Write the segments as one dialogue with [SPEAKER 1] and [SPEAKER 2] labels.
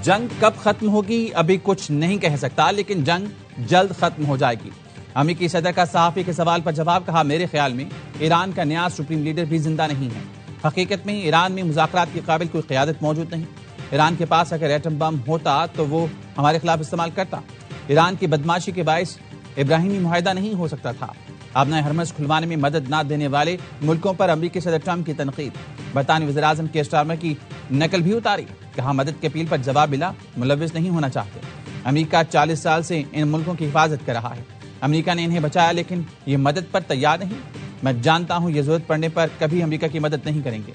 [SPEAKER 1] جنگ کب ختم ہوگی ابھی کچھ نہیں کہہ سکتا، لیکن جنگ جلد ختم ہو جائے گی۔ امریکی صدر کا صحافی کے سوال پر جواب، کہا میرے خیال میں ایران کا نیا سپریم لیڈر بھی زندہ نہیں ہے۔ حقیقت میں ایران میں مذاکرات کے قابل کوئی قیادت موجود نہیں۔ ایران کے پاس اگر ایٹم بم ہوتا تو وہ ہمارے خلاف استعمال کرتا۔ ایران کی بدماشی کے باعث ابراہیمی معاہدہ نہیں ہو سکتا تھا۔ آبنائے ہرمز کھلوانے میں مدد نہ دینے والے ملکوں پر امریکی صدر ٹرمپ کی تنقید۔ برطانوی وزیراعظم کیئر سٹارمر کی نقل بھی اتاری، کہا مدد کی اپیل پر جواب ملا، ملوث نہیں ہونا چاہتے۔ امریکہ 40 سال سے ان ملکوں کی حفاظت کر رہا ہے۔ امریکہ نے انہیں بچایا، لیکن یہ مدد پر تیار نہیں۔ میں جانتا ہوں یہ ضرورت پڑنے پر کبھی امریکہ کی مدد نہیں کریں گے۔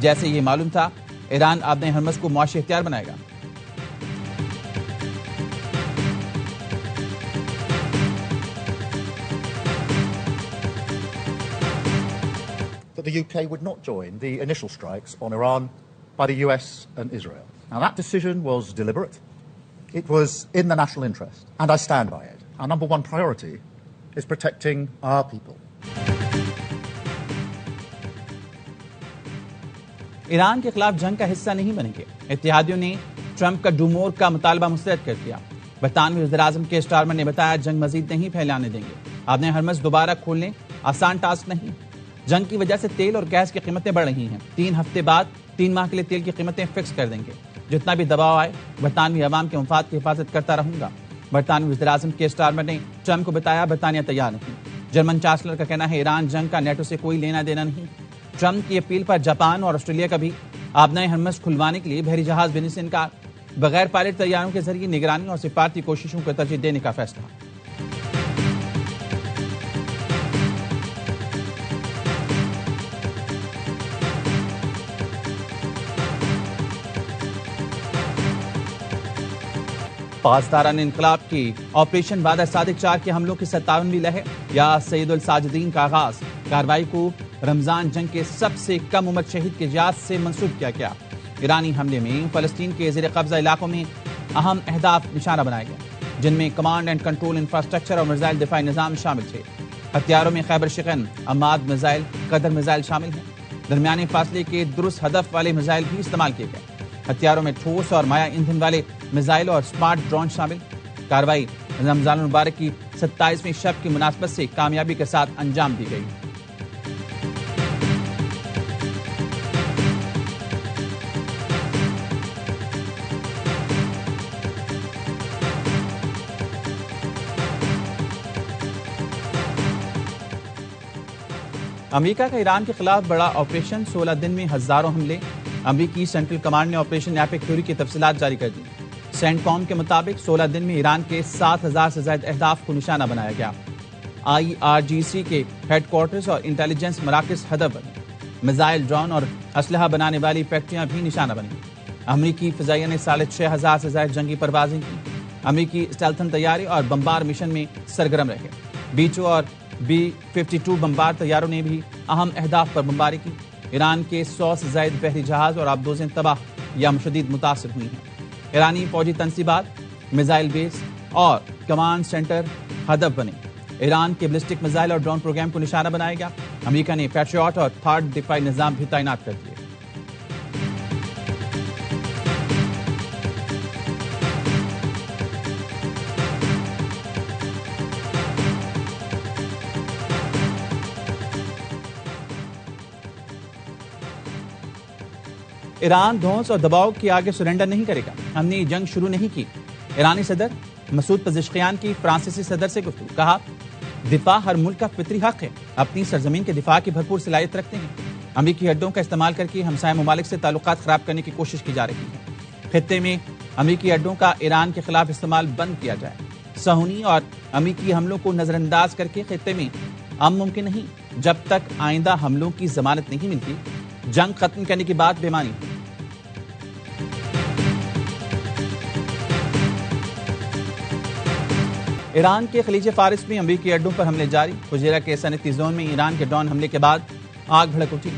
[SPEAKER 1] جیسے یہ معلوم تھا، ایران آبنائے ہرمز کو معاشی اختیار بنائے گا۔
[SPEAKER 2] That the UK would not join the initial strikes on Iran by the US and Israel. Now that decision was deliberate. It was in the national interest, and I stand by it. Our number one priority is protecting our people.
[SPEAKER 1] Iran کے خلاف جنگ کا حصہ نہیں بنیں گے۔ اتحادیوں نے Trump کا ڈو مور کا مطالبہ مسترد کر دیا۔ برطانوی وزیراعظم کیئر سٹارمر نے بتایا جنگ مزید نہیں پھیلانے دیں گے۔ آبنائے ہرمز دوبارہ کھولنے آسان ٹاسک نہیں۔ جنگ کی وجہ سے تیل اور گیس کی قیمتیں بڑھ رہی ہیں۔ 3 ہفتے بعد 3 ماہ کے لیے تیل کی قیمتیں فکس کر دیں گے۔ جتنا بھی دباؤ آئے، برطانوی عوام کے مفاد کی حفاظت کرتا رہوں گا۔ برطانوی وزیراعظم کیئر سٹارمر نے ٹرمپ کو بتایا برطانیہ تیار نہیں۔ جرمن چانسلر کا کہنا ہے ایران جنگ کا نیٹو سے کوئی لینا دینا نہیں۔ ٹرمپ کی اپیل پر جاپان اور آسٹریلیا کا بھی آبنائے ہرمز کھلوانے کے لیے بحری جہاز بھیجنے سے انکار۔ بغیر پائلٹ طیاروں کے ذریعے نگرانی اور سفارتی کوششوں کو ترجیح دینے کا فیصلہ۔ پاسداران انقلاب کی آپریشن وعدہ صادق 4 کے حملوں کی 57ویں لہر یا سید الساجدین کا آغاز۔ کارروائی کو رمضان جنگ کے سب سے کم عمر شہید کے جہاز سے منسوب کیا گیا۔ ایرانی حملے میں فلسطین کے زیر قبضہ علاقوں میں اہم اہداف نشانہ بنائے گئے، جن میں کمانڈ اینڈ کنٹرول انفراسٹرکچر اور میزائل دفاعی نظام شامل تھے۔ ہتھیاروں میں خیبر شکن، عماد میزائل، قدر میزائل شامل ہیں۔ درمیانے فاصلے کے درست ہدف والے میزائل بھی استعمال کیے گئے۔ ہتھیاروں میں ٹھوس اور مائع ایندھن والے میزائل اور سمارٹ ڈرون شامل۔ کارروائی رمضان المبارک کی 27ویں شب کی مناسبت سے کامیابی کے ساتھ انجام دی گئی۔ امریکہ کا ایران کے خلاف بڑا آپریشن، 16 دن میں ہزاروں حملے۔ امریکی سینٹرل کمانڈ نے آپریشن ایپک فیوری کی تفصیلات جاری کر دی۔ سینٹ کام کے مطابق 16 دن میں ایران کے 7000 سے زائد اہداف کو نشانہ بنایا گیا۔ IRGC کے ہیڈ کوارٹرز اور انٹیلیجنس مراکز ہدف بنے۔ میزائل، ڈرون اور اسلحہ بنانے والی فیکٹریاں بھی نشانہ بنیں۔ امریکی فضائیہ نے 6000 سے زائد جنگی پروازیں کی۔ امریکی اسٹیلتھن طیارے اور بمبار مشن میں سرگرم رہے۔ B-2 اور B-52 بمبار طیاروں نے بھی اہم اہداف پر بمباری کی۔ ایران کے 100 سے زائد بحری جہاز اور آبدوزیں تباہ یا شدید متاثر ہوئی ہیں۔ ایرانی فوجی تنصیبات، میزائل بیس اور کمانڈ سینٹر ہدف بنے۔ ایران کے بلسٹک میزائل اور ڈرون پروگرام کو نشانہ بنایا گیا۔ امریکہ نے پیٹریاٹ اور تھارڈ دفاعی نظام بھی تعینات کر دیے۔ ایران دھونس اور دباؤ کے آگے سرنڈر نہیں کرے گا۔ ہم نے یہ جنگ شروع نہیں کی۔ ایرانی صدر مسعود پزشکیان کی فرانسیسی صدر سے گفتگو، کہا دفاع ہر ملک کا فطری حق ہے، اپنی سرزمین کے دفاع کی بھرپور صلاحیت رکھتے ہیں۔ امریکی اڈوں کا استعمال کر کے ہمسایہ ممالک سے تعلقات خراب کرنے کی کوشش کی جا رہی ہے۔ خطے میں امریکی اڈوں کا ایران کے خلاف استعمال بند کیا جائے۔ صہیونی اور امریکی حملوں کو نظر انداز کر کے خطے میں امن ممکن نہیں۔ جب تک آئندہ حملوں کی ضمانت نہیں ملتی، جنگ ختم کرنے کی بات بے معنی ہے۔ ایران کے خلیج فارس میں امریکی اڈوں پر حملے جاری۔ فجیرہ کے صنعتی زون میں ایران کے ڈرون حملے کے بعد آگ بھڑک اٹھی۔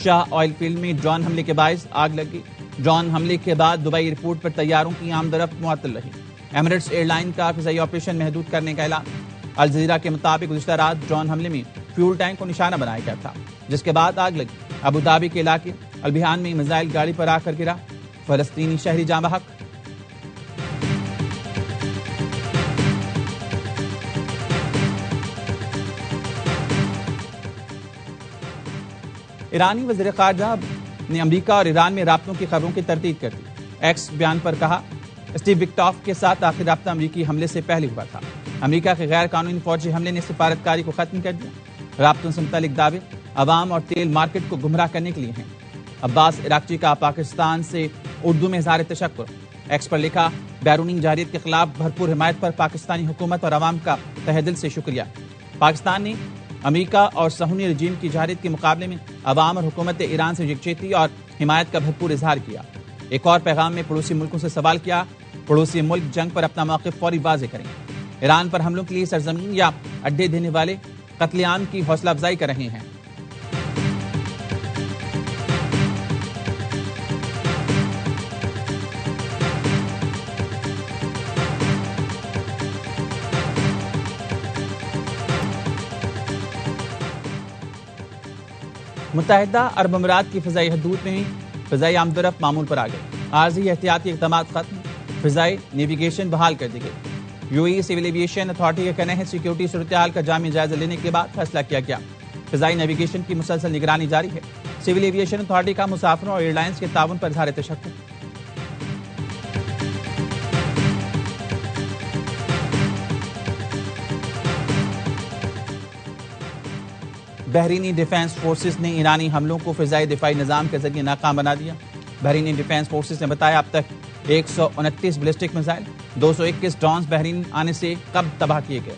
[SPEAKER 1] شاہ آئل فیلڈ میں ڈرون حملے کے باعث آگ لگ گئی۔ ڈرون حملے کے بعد دبئی ایئرپورٹ پر طیاروں کی آمد و رفت معطل رہی۔ ایمریٹس ایئر لائن کا فضائی آپریشن محدود کرنے کا اعلان۔ الجزیرہ کے مطابق گزشتہ رات ڈرون حملے میں فیول ٹینک کو نشانہ بنایا گیا تھا، جس کے بعد آگ لگی۔ ابوظہبی کے علاقے البیان میں میزائل گاڑی پر آ کر گرا۔ فلسطینی شہری جاں بحق۔ ایرانی وزیر خارجہ نے امریکہ اور ایران میں رابطوں کی خبروں کی تردید کر دی. ایکس بیان پر کہا اسٹیو وکٹاف کے ساتھ آخری رابطہ امریکی حملے سے پہلے ہوا تھا. امریکہ کے غیر قانونی فوجی حملے نے سفارتکاری کو ختم کر دیا. رابطوں سے متعلق دعوے عوام اور تیل مارکیٹ کو گمراہ کرنے کے لیے ہیں. عباس عراقچی کا پاکستان سے اردو میں اظہار تشکر. ایکس پر لکھا بیرونی جارحیت کے خلاف بھرپور حمایت پر پاکستانی حکومت اور عوام کا تہہ دل سے شکریہ. پاکستان نے امریکہ اور صہیونی رجیم کی جارحیت کے مقابلے میں عوام اور حکومت ایران سے یکجہتی اور حمایت کا بھرپور اظہار کیا. ایک اور پیغام میں پڑوسی ملکوں سے سوال کیا پڑوسی ملک جنگ پر اپنا موقف فوری واضح کریں. ایران پر حملوں کے لیے سرزمین یا اڈے دینے والے قتل عام کی حوصلہ افزائی کر رہے ہیں. متحدہ عرب امارات کی فضائی حدود میں فضائی آمد و رفت معمول پر آ گئی. عارضی احتیاطی اقدامات ختم. فضائی نیویگیشن بحال کر دی گئی. U A civil aviation authority کا کہنا ہے سیکیورٹی صورتحال کا جامع جائزہ لینے کے بعد فیصلہ کیا گیا. فضائی نیویگیشن کی مسلسل نگرانی جاری ہے. سول ایویشن اتھارٹی کا مسافروں اور ایئر لائنز کے تعاون پر اظہار تشکر. بحرینی ڈیفنس فورسز نے ایرانی حملوں کو فضائی دفاعی نظام کے ذریعے ناکام بنا دیا. بحرینی ڈیفنس فورسز نے بتایا اب تک 129 بیلسٹک میزائل 221 ڈرونز بحرین آنے سے قبل تباہ کیے گئے.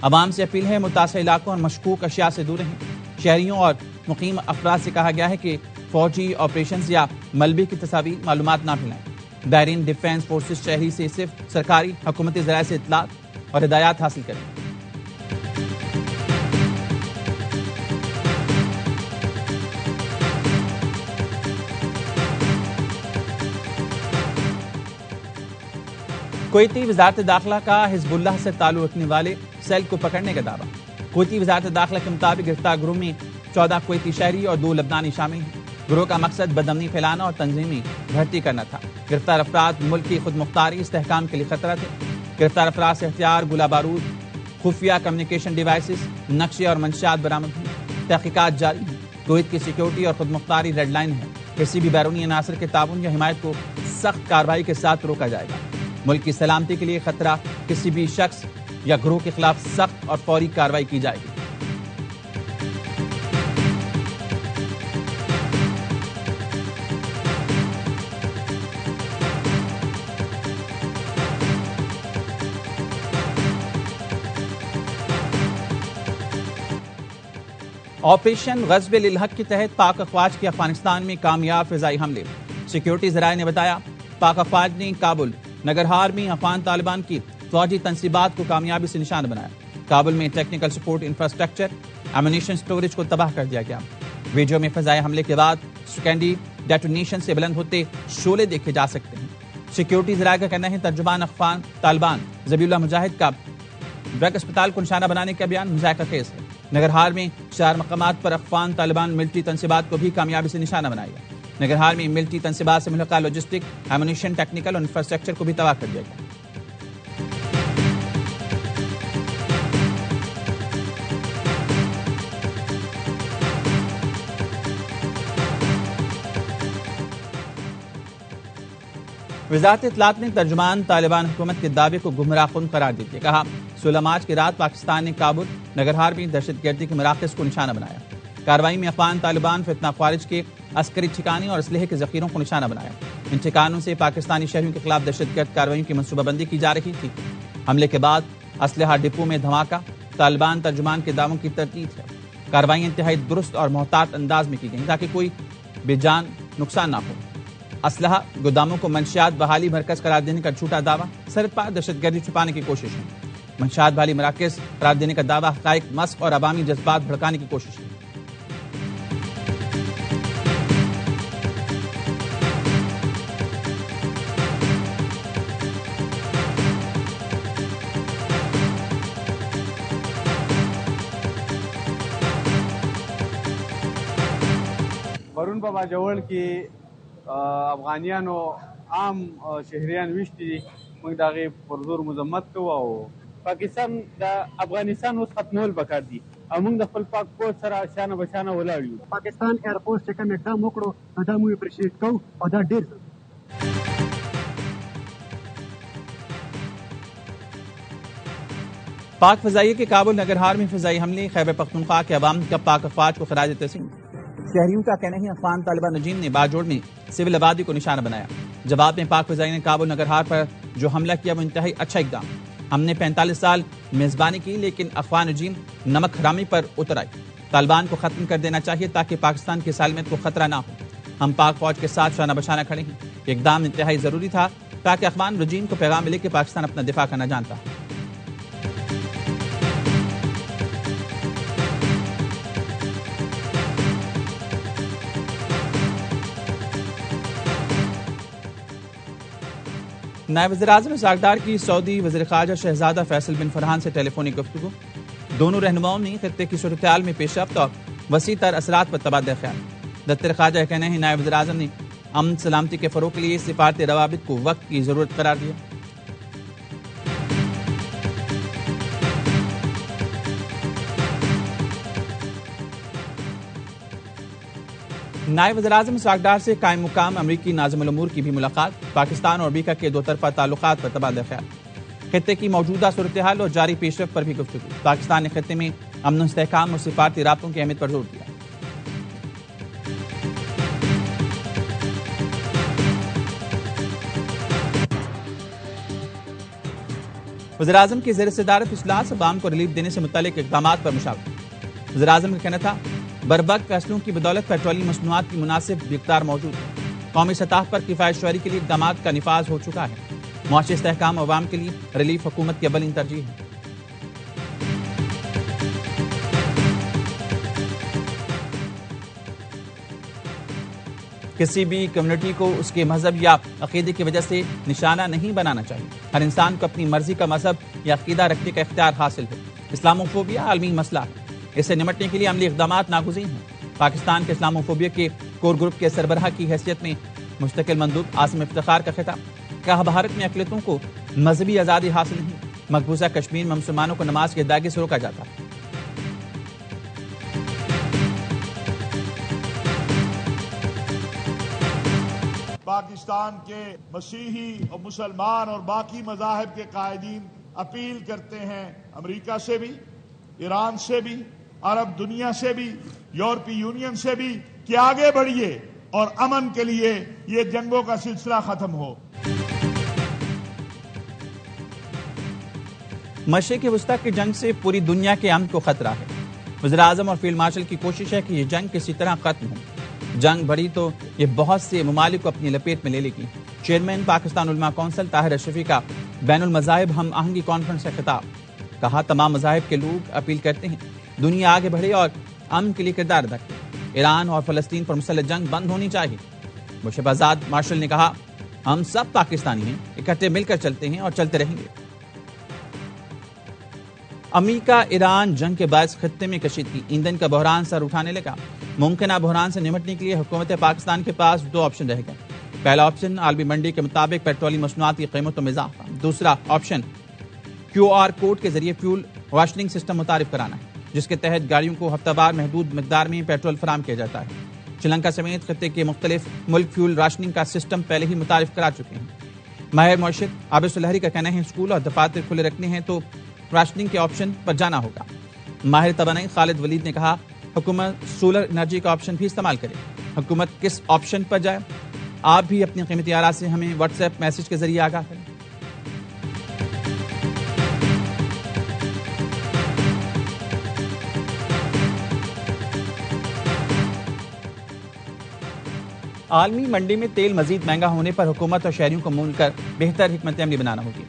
[SPEAKER 1] عوام سے اپیل ہے متاثرہ علاقوں اور مشکوک اشیاء سے دور رہیں. شہریوں اور مقیم افراد سے کہا گیا ہے کہ فوجی آپریشنز یا ملبے کی تصاویر معلومات نہ پھیلائیں. بحرین ڈیفنس فورسز شہری سے صرف سرکاری حکومتی ذرائع سے اطلاعات اور ہدایات حاصل کریں. کویتی وزارت داخلہ کا حزب اللہ سے تعلق رکھنے والے سیل کو پکڑنے کا دعویٰ. کویتی وزارت داخلہ کے مطابق گرفتار گروہ میں 14 کویتی شہری اور 2 لبنانی شامل ہیں. گروہ کا مقصد بدامنی پھیلانا اور تنظیمی بھرتی کرنا تھا. گرفتار افراد ملک کی خود مختاری استحکام کے لیے خطرہ تھے. گرفتار افراد سے ہتھیار، گولہ بارود، خفیہ کمیونیکیشن ڈیوائسز، نقشے اور منشیات برآمد ہوئی. تحقیقات جاری ہیں. کویت کی سیکیورٹی اور خود مختاری ریڈ لائن ہے. کسی بھی بیرونی عناصر کے تعاون یا حمایت کو سخت کارروائی کے ساتھ روکا جائے گا. ملک کی سلامتی کے لیے خطرہ کسی بھی شخص یا گروہ کے خلاف سخت اور فوری کارروائی کی جائے گی. آپریشن غزب للحق کے تحت پاک افواج کے افغانستان میں کامیاب فضائی حملے. سیکیورٹی ذرائع نے بتایا پاک افواج نے کابل نگرہار میں افغان طالبان کی فوجی تنصیبات کو کامیابی سے نشانہ بنایا. کابل میں technical support infrastructure ammunition storage کو تباہ کر دیا گیا. ویڈیو میں فضائی حملے کے بعد سیکنڈری ڈیٹونیشن سے بلند ہوتے شعلے دیکھے جا سکتے ہیں. سیکیورٹی ذرائع کا کہنا ہے ترجمان افغان طالبان ذبیح اللہ مجاہد کا ڈرگ اسپتال کو نشانہ بنانے کا بیان مذائقہ خیز ہے. نگرہار میں 4 مقامات پر افغان طالبان ملٹری تنصیبات کو بھی کامیابی سے نشانہ بنایا. نگرہار میں ملٹری تنصیبات سے ملحقہ لاجسٹک، ایمونیشن، ٹیکنیکل اور انفراسٹرکچر کو بھی تباہ کر دیا گیا. وزارت اطلاعات نے ترجمان طالبان حکومت کے دعوے کو گمراہ کن قرار دے دیا. کہا 16 مارچ کی رات پاکستان نے کابل نگرہار میں دہشت گردی کے مراکز کو نشانہ بنایا. کارروائی میں افغان طالبان فتنہ خوارج کے عسکری ٹھکانے اور اسلحے کے ذخیروں کو نشانہ بنایا. ان ٹھکانوں سے پاکستانی شہریوں کے خلاف دہشت گرد کارروائیوں کی منصوبہ بندی کی جا رہی تھی. حملے کے بعد اسلحہ ڈپو میں دھماکہ. طالبان ترجمان کے دعووں کی تردید ہے. کارروائیاں انتہائی درست اور محتاط انداز میں کی گئیں تاکہ کوئی بے جان نقصان نہ ہو. اسلحہ گوداموں کو منشیات بحالی مرکز قرار دینے کا جھوٹا دعویٰ. سرحد پار دہشت گردی چھپانے کی کوشش ہے. منشیات بحالی مراکز قرار دینے کا دعویٰ حقائق مسخ اور عوامی جذبات بھڑکانے کی کوشش ہے.
[SPEAKER 3] پرون په باجوړ کې افغانیانو عام شهریان وشتي دي، موږ د هغې پر زور مذمت کوو. او پاکستان د افغانستان اوس ختمول پکار دي. موږ د خپل پاک پوسټ سره شانه بشانه ولاړ یو.
[SPEAKER 4] پاکستان ایرفورس چې کوم اقدام وکړو دا موږ اپریشیټ کوو او دا ډېر
[SPEAKER 1] پاک فضائیہ کے کابل نگرہار میں فضائی حملے، خیبر پختونخوا کے عوام کا پاک افواج کو خراج تحسین. شہریوں کا کہنا ہے افغان طالبان رجیم نے باجوڑ میں سول آبادی کو نشانہ بنایا. جواب میں پاک فضائیہ نے کابل نگرہار پر جو حملہ کیا وہ انتہائی اچھا اقدام. ہم نے 45 سال میزبانی کی لیکن افغان رجیم نمک حرامی پر اتر آئی. طالبان کو ختم کر دینا چاہیے تاکہ پاکستان کی سالمیت کو خطرہ نہ ہو. ہم پاک فوج کے ساتھ شانہ بشانہ کھڑے ہیں. یہ اقدام انتہائی ضروری تھا تاکہ افغان رجیم کو پیغام ملے کہ پاکستان اپنا دفاع کرنا جانتا ہے. نائب وزیر اعظم اسحاق ڈار کی سعودی وزیر خارجہ شہزادہ فیصل بن فرحان سے ٹیلی فونک گفتگو. دونوں رہنماؤں نے خطے کی صورتحال میں پیش رفت اور وسیع تر اثرات پر تبادلہ خیال. دفتر خارجہ کا کہنا ہے نائب وزیر اعظم نے امن سلامتی کے فروغ کے لیے سفارتی روابط کو وقت کی ضرورت قرار دیا. نائب وزیر اعظم اسحاق ڈار سے قائم مقام امریکی ناظم الامور کی بھی ملاقات. پاکستان اور امریکہ کے دو طرفہ تعلقات پر تبادلہ خیال. خطے کی موجودہ صورتحال اور جاری پیش رفت پر بھی گفتگو. پاکستان نے خطے میں امن و استحکام اور سفارتی رابطوں کی اہمیت پر زور دیا. وزیر اعظم کی زیر صدارت اجلاس عوام کو ریلیف دینے سے متعلق اقدامات پر مشاورت. وزیر اعظم کا کہنا تھا بربق فیصلوں کی بدولت پیٹرولیم مصنوعات کی مناسب مقدار موجود ہے. قومی سطح پر کفایت شعاری کے لیے اقدامات کا نفاذ ہو چکا ہے. معاشی استحکام عوام کے لیے ریلیف حکومت کی اولین ترجیح ہے. کسی بھی کمیونٹی کو اس کے مذہب یا عقیدے کی وجہ سے نشانہ نہیں بنانا چاہیے. ہر انسان کو اپنی مرضی کا مذہب یا عقیدہ رکھنے کا اختیار حاصل ہے. اسلاموفوبیا عالمی مسئلہ ہے. اس سے نمٹنے کے لیے عملی اقدامات ناگزیر ہیں. پاکستان کے اسلاموفوبیا کے کور گروپ کے سربراہ کی حیثیت میں مستقل مندوب عاصم افتخار کا خطاب. کہا بھارت میں اقلیتوں کو مذہبی آزادی حاصل نہیں. مقبوضہ کشمیر میں مسلمانوں کو نماز کی ادائیگی سے روکا جاتا ہے.
[SPEAKER 5] پاکستان کے مسیحی اور مسلمان اور باقی مذاہب کے قائدین اپیل کرتے ہیں امریکہ سے بھی، ایران سے بھی، عرب دنیا سے بھی، یورپی یونین سے بھی کہ آگے بڑھیے اور امن کے لیے یہ جنگوں کا سلسلہ ختم ہو.
[SPEAKER 1] مشرق وسطی کی جنگ سے پوری دنیا کے امن کو خطرہ ہے. وزیر اعظم اور فیلڈ مارشل کی کوشش ہے کہ یہ جنگ کسی طرح ختم ہو. جنگ بڑھی تو یہ بہت سے ممالک کو اپنی لپیٹ میں لے لے گی. چیئرمین پاکستان علماء کونسل طاہر اشرفی کا بین المذاہب ہم آہنگی کانفرنس سے خطاب. کہا تمام مذاہب کے لوگ اپیل کرتے ہیں دنیا آگے بڑھے اور امن کے لیے کردار ادا کرے. ایران اور فلسطین پر مسلح جنگ بند ہونی چاہیے. مشرف آزاد مارشل نے کہا ہم سب پاکستانی ہیں، اکٹھے مل کر چلتے ہیں اور چلتے رہیں گے. امریکہ ایران جنگ کے باعث خطے میں کشیدگی، ایندھن کا بحران سر اٹھانے لگا. ممکنہ بحران سے نمٹنے کے لیے حکومت پاکستان کے پاس دو آپشن رہ گئے. پہلا آپشن عالمی منڈی کے مطابق پیٹرولیم مصنوعات کی قیمتوں میں اضافہ. دوسرا آپشن QR کوڈ کے ذریعے فیول راشننگ سسٹم متعارف کرانا ہے، جس کے تحت گاڑیوں کو ہفتہ وار محدود مقدار میں پیٹرول فراہم کیا جاتا ہے. سری لنکا سمیت خطے کے مختلف ملک فیول راشننگ کا سسٹم پہلے ہی متعارف کرا چکے ہیں. ماہر معیشت عابد سلہری کا کہنا ہے اسکول اور دفاتر کھلے رکھنے ہیں تو راشننگ کے آپشن پر جانا ہوگا. ماہر توانائی خالد ولید نے کہا حکومت سولر انرجی کا آپشن بھی استعمال کرے. حکومت کس آپشن پر جائے آپ بھی اپنی قیمتی آراء سے ہمیں واٹس ایپ میسج کے ذریعے آگاہ کریں. عالمی منڈی میں تیل مزید مہنگا ہونے پر حکومت اور شہریوں کو مل کر بہتر حکمت عملی بنانا ہوگی.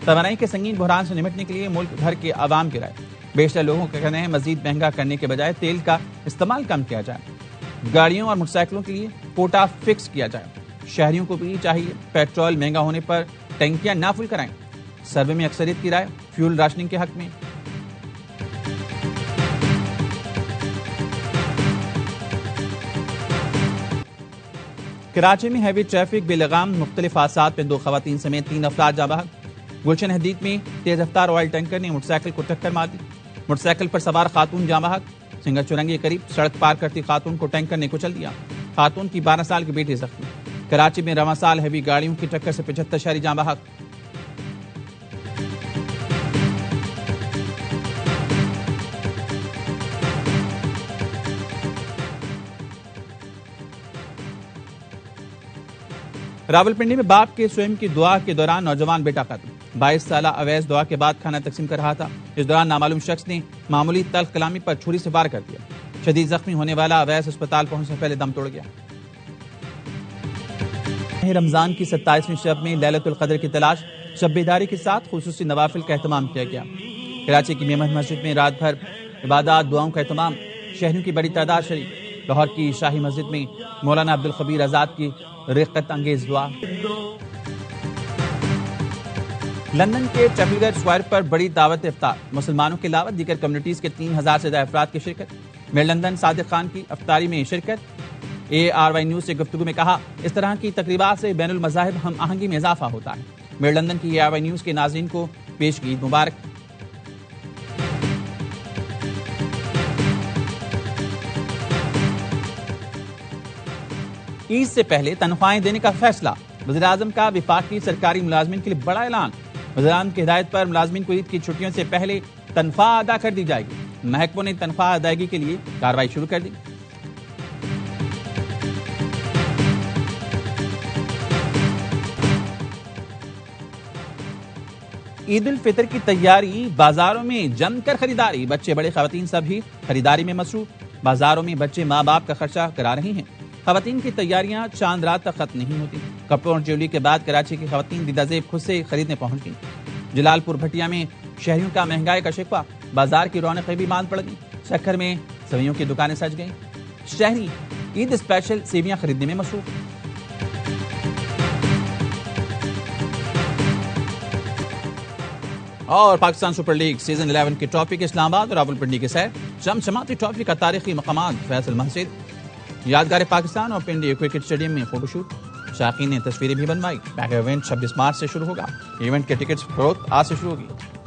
[SPEAKER 1] توانائی کے سنگین بحران سے نمٹنے کے لیے ملک بھر کے عوام کی رائے. بیشتر لوگوں کا کہنا ہے مزید مہنگا کرنے کے بجائے تیل کا استعمال کم کیا جائے. گاڑیوں اور موٹر سائیکلوں کے لیے کوٹا فکس کیا جائے. شہریوں کو بھی چاہیے پیٹرول مہنگا ہونے پر ٹینکیاں نہ فل کرائیں. سروے میں اکثریت کی رائے فیول راشننگ کے حق میں. کراچی میں ہیوی ٹریفک بے لگام مختلف حادثات میں 2 خواتین سمیت 3 افراد جاں بحق. گلشن حدید میں تیز رفتار آئل ٹینکر نے موٹر سائیکل کو ٹکر مار دی. موٹر سائیکل پر سوار خاتون جاں بحق، سنگر چورنگی کے قریب سڑک پار کرتی خاتون کو ٹینکر نے کچل دیا، خاتون کی 12 سال کی بیٹی زخمی۔ کراچی میں رواں سال ہیوی گاڑیوں کی ٹکر سے 75 شہری جاں بحق۔ راولپنڈی میں باپ کے سوئم کی دعا کے دوران نوجوان بیٹا قتل، 22 سالہ اویس دعا کے بعد کھانا تقسیم کر رہا تھا، اس دوران نامعلوم شخص نے معمولی تلخ کلامی پر چھری سے وار کر دیا، شدید زخمی ہونے والا اویس اسپتال پہنچنے سے پہلے دم توڑ گیا۔ رمضان کی 27ویں شب میں لیلۃ القدر کی تلاش، شب بیداری کے ساتھ خصوصی نوافل کا اہتمام کیا گیا۔ کراچی کی میمن مسجد میں رات بھر عبادات دعاؤں کا اہتمام، شہریوں کی بڑی تعداد شریک۔ لاہور کی شاہی مسجد میں مولانا عبدالخبیر آزاد کی رقت انگیز دعا۔ لندن کے ٹریفلگر اسکوائر پر بڑی دعوت افطار، مسلمانوں کے علاوہ دیگر کمیونٹیز کے 3000 سے زیادہ افراد کی شرکت۔ میئر لندن صادق خان کی افطاری میں شرکت۔ ARY نیوز سے گفتگو میں کہا، اس طرح کی تقریبات سے بین المذاہب ہم آہنگی میں اضافہ ہوتا ہے۔ میئر لندن کی ARY نیوز کے ناظرین کو پیش عید مبارک۔ عید سے پہلے تنخواہیں دینے کا فیصلہ، وزیراعظم کا وفاقی سرکاری ملازمین کے لیے بڑا اعلان۔ وزیراعظم کی ہدایت پر ملازمین کو عید کی چھٹیوں سے پہلے تنخواہ ادا کر دی جائے گی، محکموں نے تنخواہ ادائیگی کے لیے کارروائی شروع کر دی۔ عید الفطر کی تیاری، بازاروں میں جم کر خریداری، بچے بڑے خواتین سبھی خریداری میں مصروف۔ بازاروں میں بچے ماں باپ کا خرچہ کرا رہی ہیں۔ خواتین کی تیاریاں چاند رات تک ختم نہیں ہوتی۔ کپڑوں اور جیولری کے بعد کراچی کی خواتین دیدہ زیب خود سے خریدنے پہنچ گئیں۔ جلال پور بھٹیا میں شہریوں کا مہنگائی کا شکوہ، بازار کی رونقیں بھی ماند پڑ گئیں۔ سکھر میں سویوں کی دکانیں سج گئیں، شہری عید اسپیشل سیویاں خریدنے میں مصروف۔ اور پاکستان سپر لیگ سیزن 11 کی ٹرافی کے اسلام آباد اور راولپنڈی کے سیر، چمچماتی ٹرافی کا تاریخی مقامات، فیصل مسجد، یادگار پاکستان اور پنڈی کرکٹ اسٹیڈیم میں فوٹو شوٹ، شائقین نے تصویریں بھی بنوائی۔ میگا ایونٹ 26 مارچ سے شروع ہوگا، ایونٹ کے ٹکٹس فروخت آج سے شروع ہوگی۔